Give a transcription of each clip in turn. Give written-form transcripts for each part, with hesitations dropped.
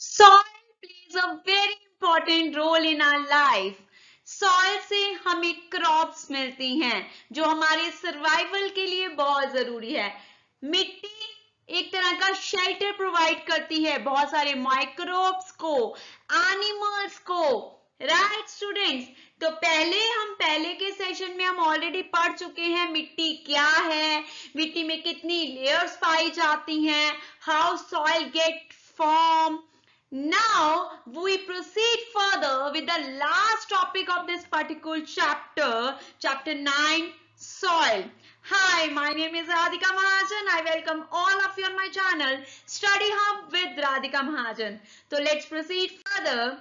Soil plays a very important role in our life. Soil से हमें crops मिलती हैं जो हमारे सर्वाइवल के लिए बहुत जरूरी है। मिट्टी एक तरह का शेल्टर प्रोवाइड करती है बहुत सारे माइक्रोब्स को, एनिमल्स को, राइट स्टूडेंट्स। तो पहले के सेशन में हम ऑलरेडी पढ़ चुके हैं मिट्टी क्या है, मिट्टी में कितनी लेयर्स पाई जाती हैं, how soil get form. Now we proceed further with the last topic of this particular chapter, chapter 9, soil. Hi, my name is Radhika Mahajan. I welcome all of you on my channel, Study Hub with Radhika Mahajan. So let's proceed further.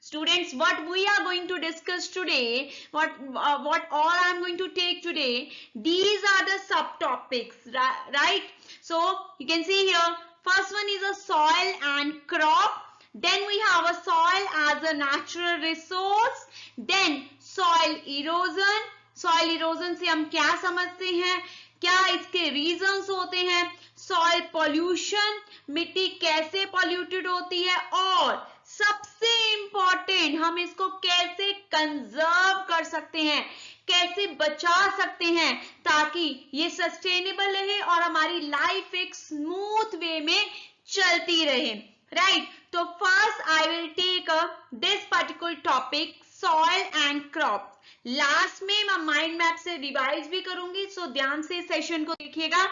Students, what we are going to discuss today, what all I am going to take today, these are the subtopics, right? So you can see here, first one is a soil and crop. Then we have a soil as a natural resource. Then soil erosion. Soil erosion से हम क्या समझते हैं, क्या इसके reasons होते हैं, soil pollution, मिट्टी कैसे पॉल्यूटेड होती है, और सबसे इंपॉर्टेंट हम इसको कैसे कंजर्व कर सकते हैं, कैसे बचा सकते हैं ताकि ये सस्टेनेबल रहे और हमारी लाइफ एक स्मूथ वे में चलती रहे, राइट। तो first I will take this particular topic soil and crop. Last में मैं माइंड मैप से रिवाइज भी करूंगी, सो ध्यान से सेशन को देखिएगा।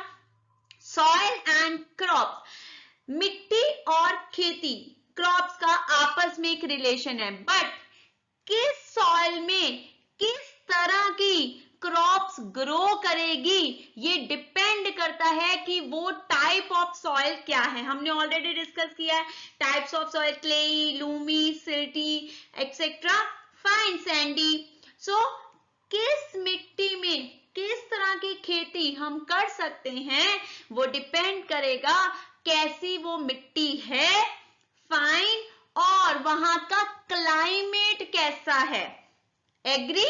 सॉइल एंड क्रॉप, मिट्टी और खेती, क्रॉप्स का आपस में एक रिलेशन है, बट किस सॉइल में किस तरह की क्रॉप्स ग्रो करेगी ये डिपेंड करता है कि वो टाइप ऑफ सॉइल क्या है। हमने ऑलरेडी डिस्कस किया है types of soil, clayey, loamy, silty etcetera, fine, sandy. So किस मिट्टी में किस तरह की खेती हम कर सकते हैं वो डिपेंड करेगा कैसी वो मिट्टी है, फाइन, और वहां का क्लाइमेट कैसा है। एग्री?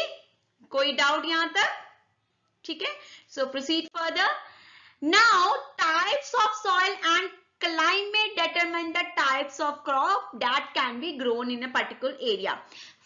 कोई डाउट यहां तक? ठीक है, so proceed further. Now types of soil and climate determine the types of crop that can be grown in a particular area.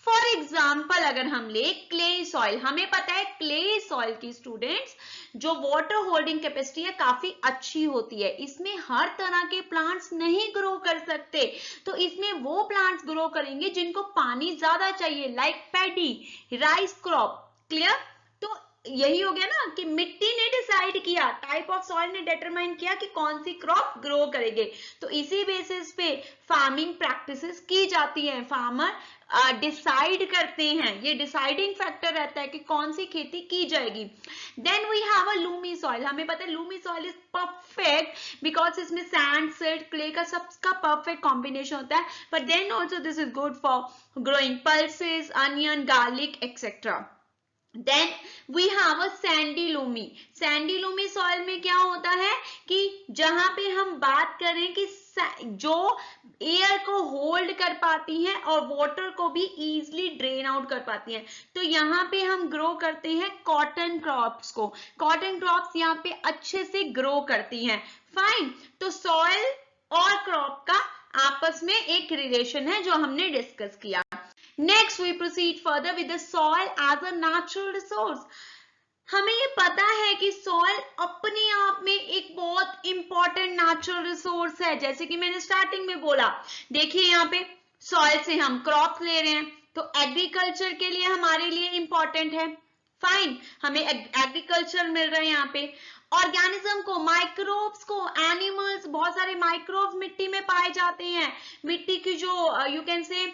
For example अगर हम ले क्ले सॉइल, हमें पता है क्ले सॉइल की स्टूडेंट्स जो वाटर होल्डिंग कैपेसिटी है काफी अच्छी होती है, इसमें हर तरह के प्लांट्स नहीं ग्रो कर सकते, तो इसमें वो प्लांट्स ग्रो करेंगे जिनको पानी ज्यादा चाहिए, like paddy, rice crop. Clear? तो यही हो गया ना कि मिट्टी ने डिसाइड किया, टाइप ऑफ सॉइल ने डिटरमाइन किया कि कौन सी क्रॉप ग्रो करेंगे, तो इसी बेसिस पे फार्मिंग प्रैक्टिसेस की जाती है, फार्मर डिसाइड करते हैं, ये डिसाइडिंग फैक्टर रहता है कि कौन सी खेती की जाएगी। Then we have a loamy soil, हमें पता है loamy soil is perfect because इसमें सैंड, सिल्ट, क्ले का सबका परफेक्ट कॉम्बिनेशन होता है, but then also this is good for growing pulses, onion, garlic etcetera. Then we have a sandy loamy. Sandy loamy soil में क्या होता है कि जहां पे हम बात करें कि जो एयर को होल्ड कर पाती हैं और वाटर को भी इजीली ड्रेन आउट कर पाती हैं, तो यहाँ पे हम ग्रो करते हैं कॉटन क्रॉप्स को, कॉटन क्रॉप्स यहाँ पे अच्छे से ग्रो करती हैं, फाइन। तो सॉइल और क्रॉप का आपस में एक रिलेशन है जो हमने डिस्कस किया। Next we proceed further with the soil as a natural resource. हमें ये पता है कि सॉइल अपने आप में एक बहुत इंपॉर्टेंट नेचुरल रिसोर्स है, जैसे कि मैंने स्टार्टिंग में बोला। देखिए यहाँ पे सॉइल से हम क्रॉप ले रहे हैं, तो एग्रीकल्चर के लिए हमारे लिए इंपॉर्टेंट है, फाइन, हमें एग्रीकल्चर मिल रहा है यहाँ पे। ऑर्गेनिज्म को, माइक्रोब्स को, एनिमल्स, बहुत सारे माइक्रोब्स मिट्टी में पाए जाते हैं, मिट्टी की जो यू कैन से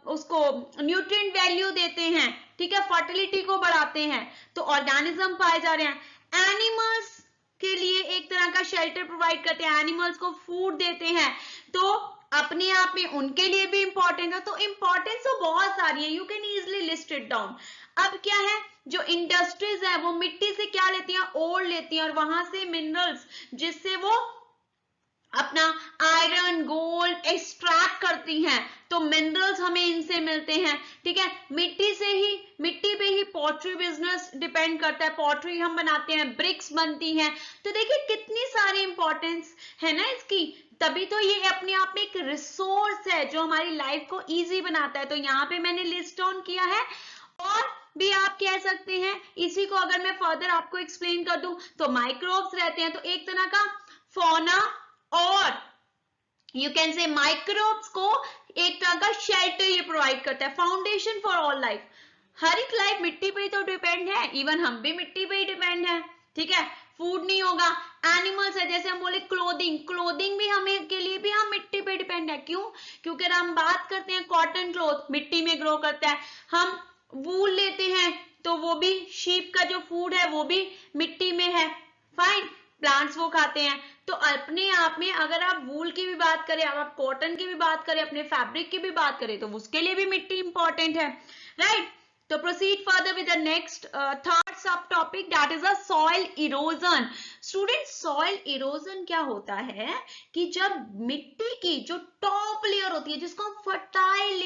उसको न्यूट्रिएंट वैल्यू देते हैं, ठीक है, फर्टिलिटी को बढ़ाते हैं, तो ऑर्गेनिज्म पाए जा रहे हैं। एनिमल्स के लिए एक तरह का शेल्टर प्रोवाइड करते हैं, एनिमल्स को फूड देते हैं, तो अपने आप में उनके लिए भी इंपॉर्टेंट है। तो इंपॉर्टेंस तो बहुत सारी है, you can easily list it down. अब क्या है, जो इंडस्ट्रीज है वो मिट्टी से क्या लेती हैं, ओर लेती हैं, और वहां से मिनरल्स, जिससे वो अपना आयरन, गोल्ड एक्सट्रैक्ट करती हैं, तो मिनरल्स हमें इनसे मिलते हैं, ठीक है। मिट्टी से ही, मिट्टी पे ही पॉटरी बिजनेस डिपेंड करता है, पॉटरी हम बनाते हैं, ब्रिक्स बनती हैं, तो देखिए कितनी सारी इंपॉर्टेंस है ना इसकी। तभी तो ये अपने आप में एक रिसोर्स है जो हमारी लाइफ को इजी बनाता है। तो यहाँ पे मैंने लिस्ट डाउन किया है, और भी आप कह सकते हैं। इसी को अगर मैं फर्दर आपको एक्सप्लेन कर दूं तो माइक्रोब्स रहते हैं, तो एक तरह का फौना, और यू कैन से माइक्रोब्स को एक तरह का शेल्टर ये प्रोवाइड करता है, फाउंडेशन फॉर ऑल लाइफ। हर एक लाइफ मिट्टी पे ही तो डिपेंड है, इवन हम भी मिट्टी पे ही डिपेंड है, ठीक है। फूड नहीं होगा, एनिमल्स है, जैसे हम बोले क्लोथिंग, क्लोथिंग भी हमें के लिए भी हम मिट्टी पे डिपेंड है। क्यों? क्योंकि अगर हम बात करते हैं कॉटन क्लॉथ मिट्टी में ग्रो करता है, हम वूल लेते हैं तो वो भी शीप का जो फूड है वो भी मिट्टी में है, फाइन, प्लांट्स वो खाते हैं। तो अपने आप में अगर आप वूल की भी बात करें, अगर आप कॉटन की भी बात करें, अपने फैब्रिक की भी बात करें, तो उसके लिए भी मिट्टी इंपॉर्टेंट है, राइट। तो proceed further with the next third sub topic, that is a soil erosion. Student, soil erosion क्या होता है कि जब मिट्टी की जो टॉप लेयर होती है, जिसको हम फर्टाइल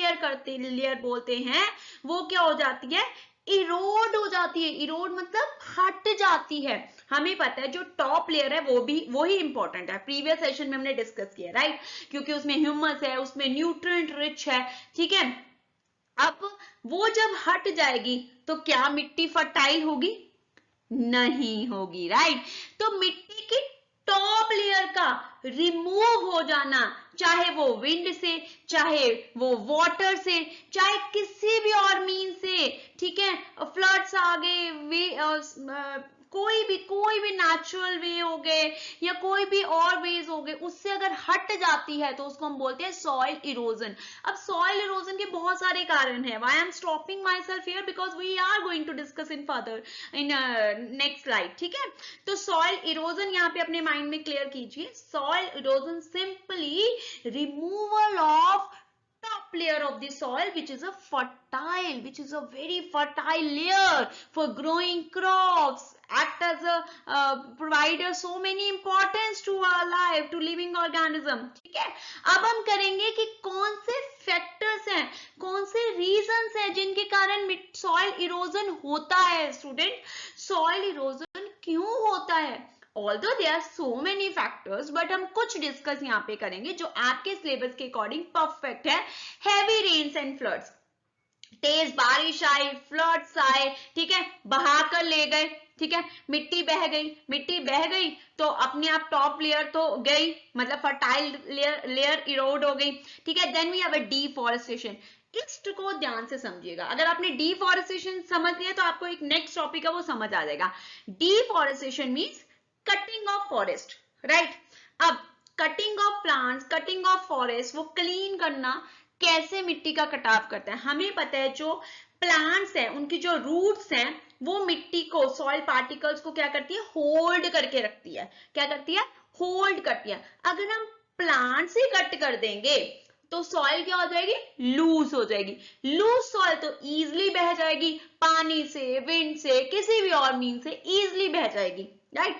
लेयर बोलते हैं, वो क्या हो जाती है, इरोड हो जाती है। इरोड मतलब हट जाती है। हमें पता है जो टॉप लेयर है वो ही इंपॉर्टेंट है, प्रीवियस सेशन में हमने डिस्कस किया, राइट, क्योंकि उसमें ह्यूमस है, उसमें न्यूट्रिएंट रिच है, ठीक है। अब वो जब हट जाएगी तो क्या मिट्टी फर्टाइल होगी? नहीं होगी, राइट। तो मिट्टी की टॉप लेयर का रिमूव हो जाना, चाहे वो विंड से, चाहे वो वाटर से, चाहे किसी भी और मीन से, ठीक है, फ्लड्स आ गए, कोई भी नेचुरल वे हो गए या कोई भी और वेज हो गए, उससे अगर हट जाती है तो उसको हम बोलते हैं सॉइल इरोजन। अब सॉइल इरोजन के बहुत सारे कारण हैं, why I am stopping myself here because we are going to discuss in further in next slide, ठीक है। तो सॉइल इरोजन यहाँ पे अपने माइंड में क्लियर कीजिए। Soil erosion simply removal of top layer of the soil, which is a very fertile layer for growing crops, act as a provider so many importance to our life, to living organism, ठीक है। अब हम करेंगे कि कौन से factors हैं, कौन से रीजंस हैं जिनके कारण सॉइल इरोजन होता है। स्टूडेंट, सॉइल इरोजन क्यों होता है? Although there are so many factors, but हम कुछ डिस्कस यहाँ पे करेंगे जो आपके सिलेबस के अकॉर्डिंग परफेक्ट है। हैवी रेन्स एंड फ्लड्स, तेज बारिश आई, फ्लड्स आए, ठीक है, बहा कर ले गए, ठीक है, मिट्टी बह गई तो अपने आप टॉप लेयर तो गई, मतलब फर्टाइल लेयर इरोड हो गई, ठीक है। Then we have a deforestation. इस को ध्यान से समझिएगा, अगर आपने डिफॉरेस्टेशन समझ लिया तो आपको एक नेक्स्ट टॉपिक है वो समझ आ जाएगा। Deforestation means cutting of forest, right. अब cutting of plants, cutting of forest, वो क्लीन करना कैसे मिट्टी का कटाव करता है। हमें पता है जो प्लांट्स हैं उनकी जो रूट्स हैं वो मिट्टी को, सॉइल पार्टिकल्स को क्या करती है, होल्ड करके रखती है। क्या करती है? होल्ड करती है। अगर हम प्लांट्स ही कट कर देंगे तो सॉइल क्या हो जाएगी, लूज हो जाएगी। लूज सॉइल तो इजिली बह जाएगी, पानी से, विंड से, किसी भी और मीन से इजिली बह जाएगी, राइट।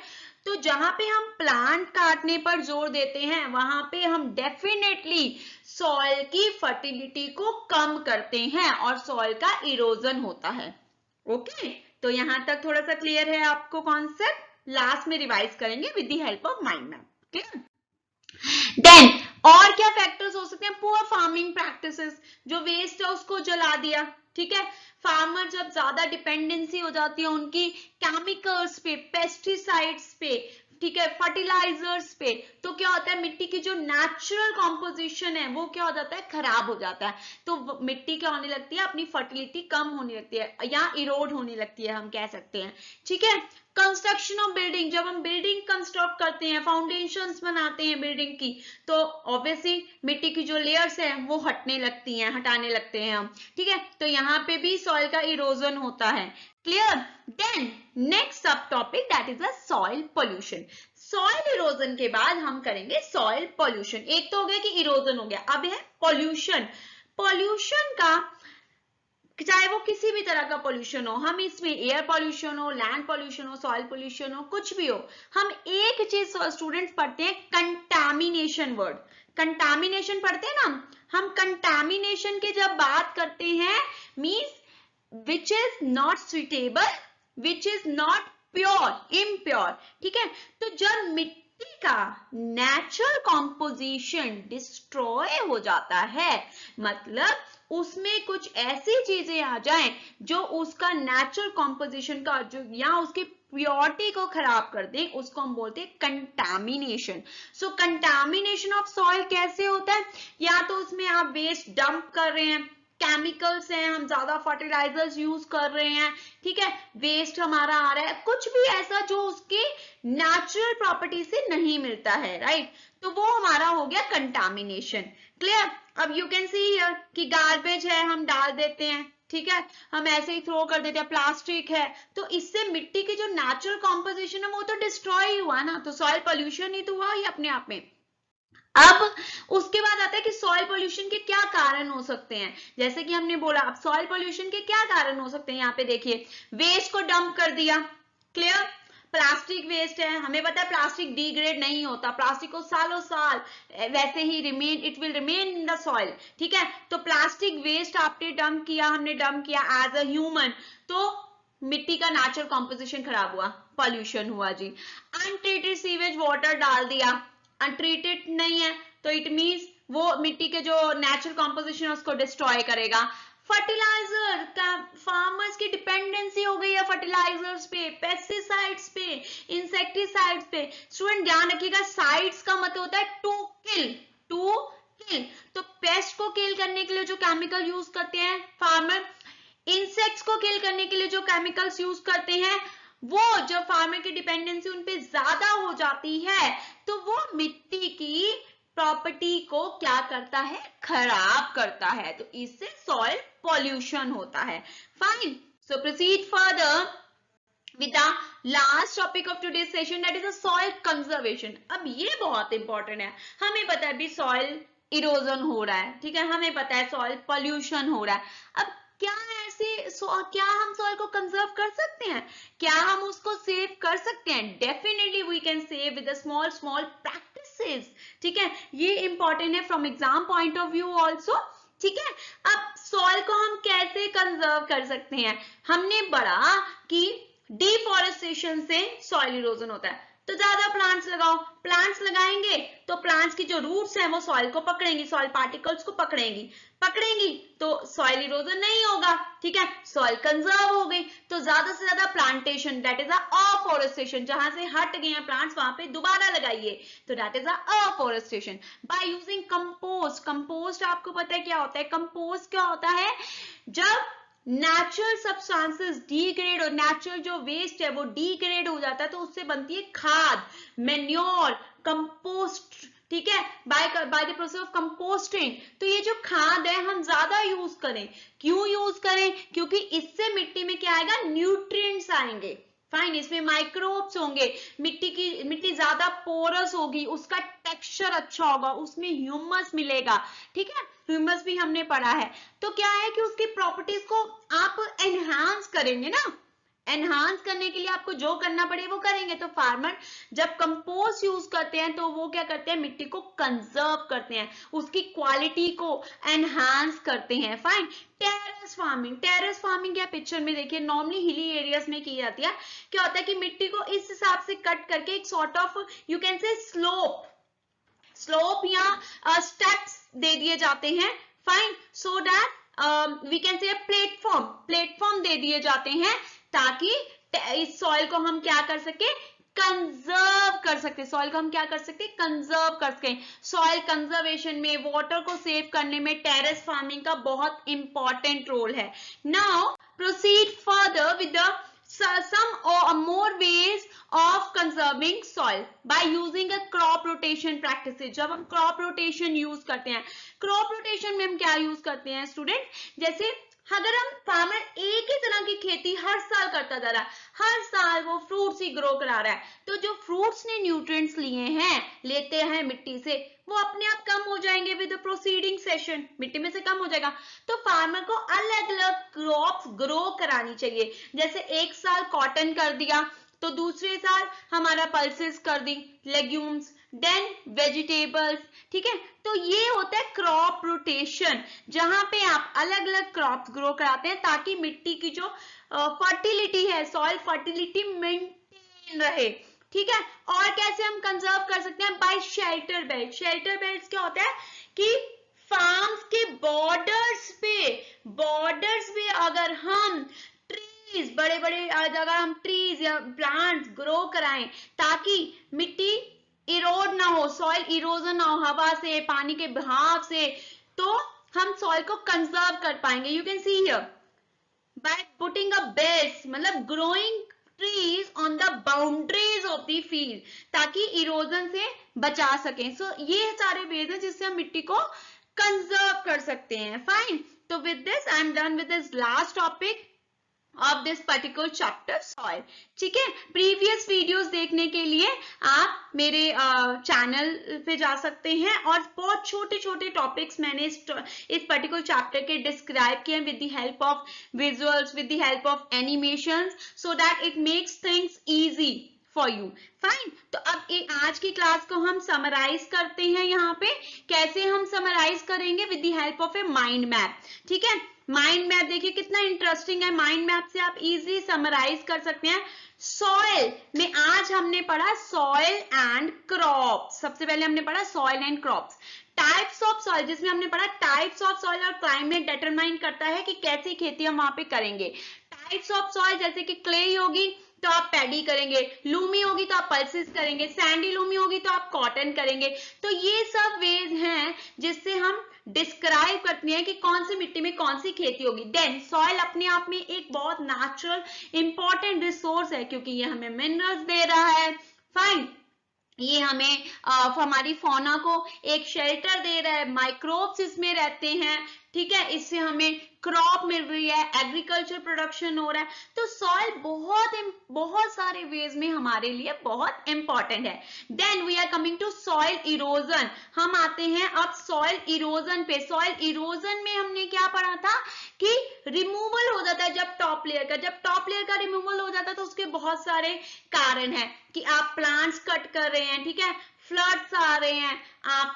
तो जहां पे हम प्लांट काटने पर जोर देते हैं वहां पे हम डेफिनेटली सॉइल की फर्टिलिटी को कम करते हैं और सॉइल का इरोजन होता है। ओके, तो यहां तक थोड़ा सा क्लियर है आपको कॉन्सेप्ट। लास्ट में रिवाइज करेंगे with the help of mind map, clear. Then और क्या फैक्टर्स हो सकते हैं? पुअर फार्मिंग प्रैक्टिसेस, जो वेस्ट है उसको जला दिया, ठीक है। फार्मर जब ज्यादा डिपेंडेंसी हो जाती है उनकी केमिकल्स पे, पेस्टिसाइड्स पे, ठीक है, फर्टिलाइजर्स पे, तो क्या होता है, मिट्टी की जो नेचुरल कॉम्पोजिशन है वो क्या हो जाता है, खराब हो जाता है। तो मिट्टी क्या होने लगती है, अपनी फर्टिलिटी कम होने लगती है या इरोड होने लगती है, हम कह सकते हैं, ठीक है। कंस्ट्रक्शन ऑफ बिल्डिंग, जब हम बिल्डिंग कंस्ट्रक्ट करते हैं, फाउंडेशंस बनाते हैं बिल्डिंग की, तो ऑब्वियसली मिट्टी की जो लेयर्स है वो हटाने लगते हैं हम, ठीक है। तो यहाँ पे भी सॉइल का इरोजन होता है, क्लियर। देन नेक्स्ट सब topic that is the soil pollution. Soil erosion के बाद हम करेंगे सॉइल पोल्यूशन। एक तो हो गया कि इरोजन हो गया, अब है पोल्यूशन। पोल्यूशन का, चाहे वो किसी भी तरह का पोल्यूशन हो, हम इसमें एयर पोल्यूशन हो, लैंड पोल्यूशन हो, सॉइल पोल्यूशन हो, कुछ भी हो, हम एक चीज स्टूडेंट्स पढ़ते हैं, कंटामिनेशन वर्ड। कंटामिनेशन पढ़ते हैं ना हम कंटामिनेशन के जब बात करते हैं means which is not suitable, which is not pure, impure, ठीक है। तो जब मिट्टी का नेचुरल कॉम्पोजिशन डिस्ट्रॉय हो जाता है, मतलब उसमें कुछ ऐसी चीजें आ जाएं जो उसका नेचुरल कॉम्पोजिशन का जो या उसकी प्योरिटी को खराब कर दें, उसको हम बोलते हैं contamination. So contamination of soil कैसे होता है? या तो उसमें आप वेस्ट डंप कर रहे हैं, केमिकल्स हैं, हम ज्यादा फर्टिलाइजर्स यूज कर रहे हैं, ठीक है, वेस्ट हमारा आ रहा है, कुछ भी ऐसा जो उसके नेचुरल प्रॉपर्टी से नहीं मिलता है, राइट, तो वो हमारा हो गया कंटामिनेशन। क्लियर? अब यू कैन सी हियर कि गार्बेज है हम डाल देते हैं, ठीक है, हम ऐसे ही थ्रो कर देते हैं, प्लास्टिक है, तो इससे मिट्टी की जो नेचुरल कॉम्पोजिशन है वो तो डिस्ट्रॉय ही हुआ ना, तो सॉइल पोल्यूशन ही तो हुआ ही अपने आप में। अब उसके बाद आता है कि सॉइल पोल्यूशन के क्या कारण हो सकते हैं, जैसे कि हमने बोला अब सॉइल पोल्यूशन के क्या कारण हो सकते हैं, यहाँ पे देखिए वेस्ट को डंप कर दिया, क्लियर, प्लास्टिक वेस्ट है, हमें पता है प्लास्टिक डिग्रेड नहीं होता, प्लास्टिक को सालों साल वैसे he remain, it will remain in the soil, ठीक है, तो प्लास्टिक वेस्ट आपने डंप किया, हमने डंप किया एज अ ह्यूमन, तो मिट्टी का नेचुरल कॉम्पोजिशन खराब हुआ, पॉल्यूशन हुआ जी। अनट्रीटेड सीवेज वाटर डाल दिया, अनट्रीटेड नहीं है तो इट मींस वो मिट्टी के जो नेचुरल कॉम्पोजिशन है उसको डिस्ट्रॉय करेगा। फर्टिलाइजर का फार्मर्स की डिपेंडेंसी हो गई है फर्टिलाइजर्स पे, पेस्टिसाइड्स पे, इंसेक्टिसाइड्स पे। स्टूडेंट ध्यान रखिएगा, साइड्स का मतलब होता है टू किल, टू किल, तो पेस्ट को किल करने के लिए जो केमिकल यूज करते हैं फार्मर, इंसेक्ट्स को किल करने के लिए जो केमिकल्स यूज करते हैं, वो जब फार्मर की डिपेंडेंसी उन पे ज्यादा हो जाती है तो वो मिट्टी की प्रॉपर्टी को क्या करता है, खराब करता है, तो इससे सॉइल पॉल्यूशन होता है। Fine, so proceed further with the last topic of today's session, that is a soil conservation। अब ये बहुत इंपॉर्टेंट है, हमें पता है भी सॉइल इरोजन हो रहा है, ठीक है, हमें पता है सॉइल पॉल्यूशन हो रहा है, अब क्या ऐसे क्या हम सॉइल को कंजर्व कर सकते हैं, क्या हम उसको सेव कर सकते हैं? Definitely we can save with small small practices, ठीक है, ये इंपॉर्टेंट है from exam point of view also, ठीक है। अब सॉइल को हम कैसे कंजर्व कर सकते हैं? हमने पढ़ा कि डिफॉरेस्टेशन से सॉइल इरोजन होता है, तो ज्यादा प्लांट्स लगाओ, प्लांट्स लगाएंगे तो प्लांट्स की जो रूट्स हैं वो सॉइल को पकड़ेंगी, सॉइल पार्टिकल्स को पकड़ेंगी तो सॉइल इरोजन नहीं होगा, ठीक है, सॉइल कंजर्व हो गई, तो ज्यादा से ज्यादा प्लांटेशन, दैट इज अफॉरेस्टेशन, जहां से हट गए हैं प्लांट्स वहां पे दोबारा लगाइए, तो that is afforestation. By using compost, compost आपको पता है क्या होता है, कंपोस्ट क्या होता है, जब नेचुरल सब्सटेंसेस डिग्रेड और नेचुरल जो वेस्ट है वो डिग्रेड हो जाता है तो उससे बनती है खाद, मेन्योर, कंपोस्ट, ठीक है, by the process of composting. तो ये जो खाद है हम ज्यादा यूज करें, क्यों यूज करें? क्योंकि इससे मिट्टी में क्या आएगा, न्यूट्रिएंट्स आएंगे, फाइन, इसमें माइक्रोब्स होंगे, मिट्टी ज्यादा पोरस होगी, उसका टेक्सचर अच्छा होगा, उसमें ह्यूमस मिलेगा, ठीक है, ह्यूमस भी हमने पढ़ा है, तो क्या है कि उसकी प्रॉपर्टीज को आप एनहांस करेंगे ना, एनहांस करने के लिए आपको जो करना पड़े वो करेंगे, तो फार्मर जब कंपोस्ट यूज करते हैं तो वो क्या करते हैं, मिट्टी को कंजर्व करते हैं, उसकी क्वालिटी को एनहांस करते हैं। Fine, terrace farming, terrace farming क्या पिक्चर में देखिए, नॉर्मली हिली एरियाज में की जाती है, क्या होता है कि मिट्टी को इस हिसाब से कट करके एक sort of you can say slope या स्टेप्स दे दिए जाते हैं, fine, so that we can say platform दे दिए जाते हैं ताकि इस सॉइल को हम क्या कर सके, कंजर्व कर सकते, सॉइल को हम क्या कर सकते, कंजर्व कर सके। सॉइल कंजर्वेशन में, वाटर को सेव करने में टेरेस फार्मिंग का बहुत इंपॉर्टेंट रोल है। Now proceed further with the some or more ways of conserving soil by using a crop rotation practices। जब हम crop rotation यूज करते हैं, crop rotation में हम क्या यूज करते हैं स्टूडेंट, जैसे अगर हम फार्मर एक ही तरह की खेती हर साल करता जा रहा है, हर साल वो फ्रूट्स ही ग्रो करा रहा है, तो जो फ्रूट्स ने न्यूट्रिएंट्स लिए हैं, लेते हैं मिट्टी से, वो अपने आप कम हो जाएंगे विद द प्रोसीडिंग सेशन, मिट्टी में से कम हो जाएगा, तो फार्मर को अलग अलग क्रॉप्स ग्रो करानी चाहिए, जैसे एक साल कॉटन कर दिया तो दूसरे साल हमारा पल्सेस कर दी, लेग्यूम्स, देन वेजिटेबल्स, ठीक है, तो ये होता है क्रॉप रोटेशन, जहां पे आप अलग अलग क्रॉप्स ग्रो कराते हैं ताकि मिट्टी की जो फर्टिलिटी है, सॉइल फर्टिलिटी मेंटेन रहे, ठीक है। और कैसे हम कंजर्व कर सकते हैं? By shelter belt. Shelter belt क्या होता है कि फार्म्स के बॉर्डर्स पे अगर हम ट्रीज, बड़े बड़े अगर हम ट्रीज या प्लांट्स ग्रो कराएं ताकि मिट्टी इरोड ना हो, सॉइल इरोजन ना हो हवा से, पानी के बहाव से, तो हम सॉइल को कंजर्व कर पाएंगे। You can see here by putting a belt, मतलब growing trees on the boundaries of the field, ताकि इरोजन से बचा सकें। सो ये सारे वेज हैं जिससे हम मिट्टी को कंजर्व कर सकते हैं। फाइन, तो with this I am done with this last topic of this particular chapter soil। ठीक है, प्रीवियस वीडियोस देखने के लिए आप मेरे चैनल पे जा सकते हैं और बहुत छोटे छोटे टॉपिक्स मैंने इस पर्टिकुलर चैप्टर के डिस्क्राइब किए with the help of visuals, with the help of animations, so that it makes things easy for you. Fine, तो अब आज की क्लास को हम समराइज करते हैं। यहाँ पे कैसे हम समराइज करेंगे? With the help of a mind map. ठीक है, माइंड मैप देखिए कितना इंटरेस्टिंग है। माइंड मैप से आप इजीली समराइज कर सकते हैं। सॉइल में आज हमने पढ़ा सॉइल एंड क्रॉप्स। सबसे पहले हमने पढ़ा soil and crops. Types of soil, जिसमें हमने पढ़ा टाइप्स ऑफ सॉइल और क्लाइमेट डिटरमाइन करता है कि कैसी खेती हम वहां पे करेंगे। टाइप्स ऑफ सॉइल जैसे कि क्ले होगी तो आप पैडी करेंगे, लूमी होगी तो आप पल्सेस करेंगे, सैंडी लूमी होगी तो आप कॉटन करेंगे। तो ये सब वेज हैं जिससे हम डिस्क्राइब करते हैं कि कौन सी मिट्टी में कौन सी खेती होगी। देन सॉइल अपने आप में एक बहुत नेचुरल इंपॉर्टेंट रिसोर्स है क्योंकि ये हमें मिनरल्स दे रहा है। फाइन, ये हमें हमारी फौना को एक शेल्टर दे रहा है, माइक्रोब्स इसमें रहते हैं। ठीक है, इससे हमें क्रॉप मिल रही है, एग्रीकल्चर प्रोडक्शन हो रहा है। तो सॉइल बहुत सारे वेज में हमारे लिए बहुत इंपॉर्टेंट है। Then we are coming to soil erosion. हम आते हैं अब सॉइल इरोजन पे। सॉइल इरोजन में हमने क्या पढ़ा था कि रिमूवल हो जाता है जब टॉप लेयर का रिमूवल हो जाता है तो उसके बहुत सारे कारण है कि आप प्लांट्स कट कर रहे हैं, ठीक है, फ्लड्स आ रहे हैं, आप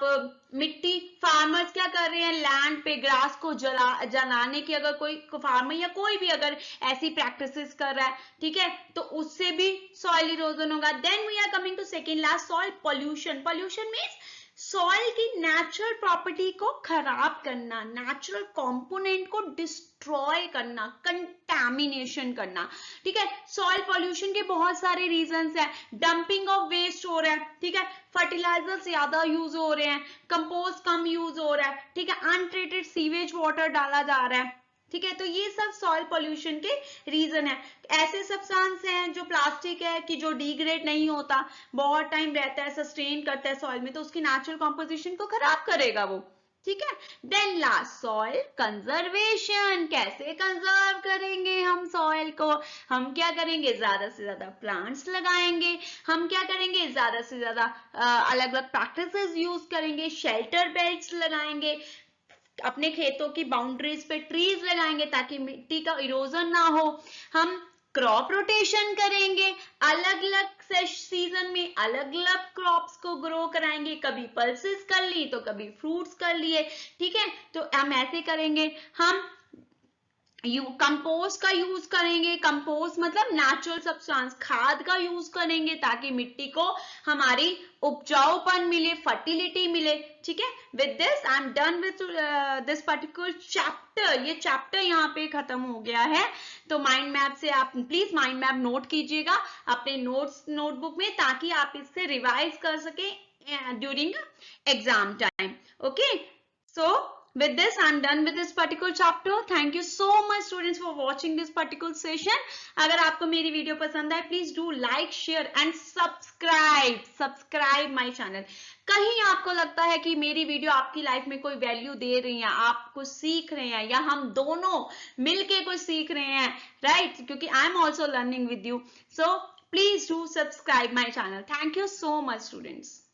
मिट्टी, फार्मर्स क्या कर रहे हैं, लैंड पे ग्रास को जलाने की, अगर कोई फार्मर या कोई भी अगर ऐसी प्रैक्टिसेस कर रहा है, ठीक है, तो उससे भी सॉइल इरोजन होगा। Then we are coming to second last, soil pollution. Pollution means soil की नेचुरल प्रॉपर्टी को खराब करना, नेचुरल कंपोनेंट को डिस्ट्रॉय करना, कंटैमिनेशन करना। ठीक है, सॉइल पॉल्यूशन के बहुत सारे रीजंस हैं। डंपिंग ऑफ वेस्ट हो रहा है, ठीक है, फर्टिलाइजर ज्यादा यूज हो रहे हैं, कंपोस्ट कम यूज हो रहा है, ठीक है, अनट्रीटेड सीवेज वाटर डाला जा रहा है। ठीक है, तो ये सब सॉइल पॉल्यूशन के रीजन है। ऐसे सब्सटेंस हैं जो प्लास्टिक है कि जो डिग्रेड नहीं होता, बहुत टाइम रहता है, सस्टेन करता है सॉइल में, तो उसकी नेचुरल कॉम्पोजिशन को खराब करेगा वो। ठीक है, देन लास्ट सॉइल कंजर्वेशन। कैसे कंजर्व करेंगे हम सॉइल को? हम क्या करेंगे? ज्यादा से ज्यादा प्लांट्स लगाएंगे, हम क्या करेंगे? ज्यादा से ज्यादा अलग अलग प्रैक्टिसेस यूज करेंगे, शेल्टर बेल्ट्स लगाएंगे, अपने खेतों की बाउंड्रीज पे ट्रीज लगाएंगे ताकि मिट्टी का इरोजन ना हो। हम क्रॉप रोटेशन करेंगे, अलग अलग सीजन में अलग अलग क्रॉप्स को ग्रो कराएंगे, कभी पल्सेस कर ली तो कभी फ्रूट्स कर लिए। ठीक है, तो हम ऐसे करेंगे। हम कंपोस्ट का यूज करेंगे, कंपोस्ट मतलब नेचुरल सब्सटेंस, खाद का यूज करेंगे ताकि मिट्टी को हमारी उपजाऊपन मिले, फर्टिलिटी मिले। ठीक है, with this I am done with this particular chapter. ये चैप्टर यहाँ पे खत्म हो गया है। तो माइंड मैप से आप प्लीज माइंड मैप नोट कीजिएगा अपने नोटबुक में ताकि आप इससे रिवाइज कर सके during exam time. Okay, so with this I'm done with this particular chapter. Thank you so much students for watching this particular session. अगर आपको मेरी वीडियो पसंद आए please do like, share and subscribe my channel. कहीं आपको लगता है कि मेरी वीडियो आपकी लाइफ में कोई वैल्यू दे रही है, आप कुछ सीख रहे हैं, या हम दोनों मिलके कुछ सीख रहे हैं, राइट, क्योंकि I am also learning with you, so please do subscribe my channel. Thank you so much students.